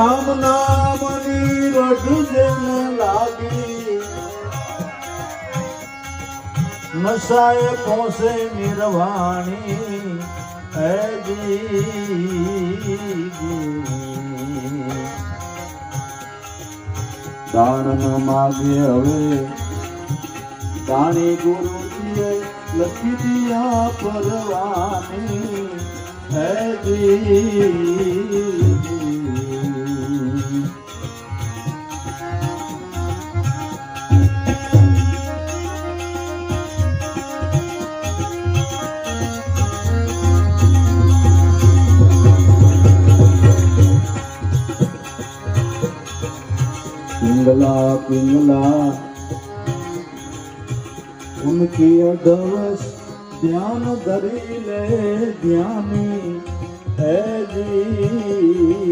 રામ નામની રઢજન લાગી નશાએ પહોંચે નિર્વાણી દાન ન માગે હવે દાણી ગુરુજીએ લખી દિયા પરવાની पिंगला पिंगला उनकी अधवस ध्यान धरी ले ध्यानी है जी